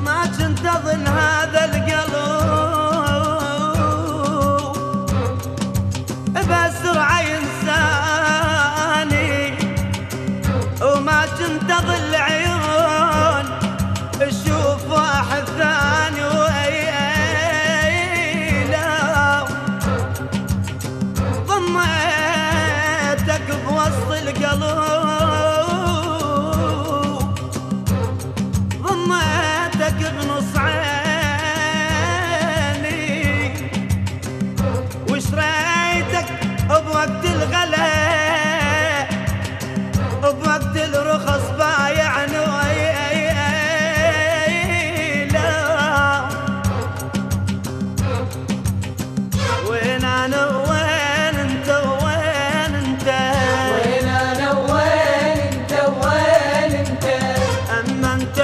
ما كنت اظن هذا القلب بسرعة ينساني، وما كنت اظل عيون اشوف واحد ثاني ويلا ضميتك بوسط القلب، ضميتك بنص عيني وشريتك بوقت الغلا بوقت الرخص بايعني ويلا وين انا وين انت وين انت وين انا وين انت وين انت اما انت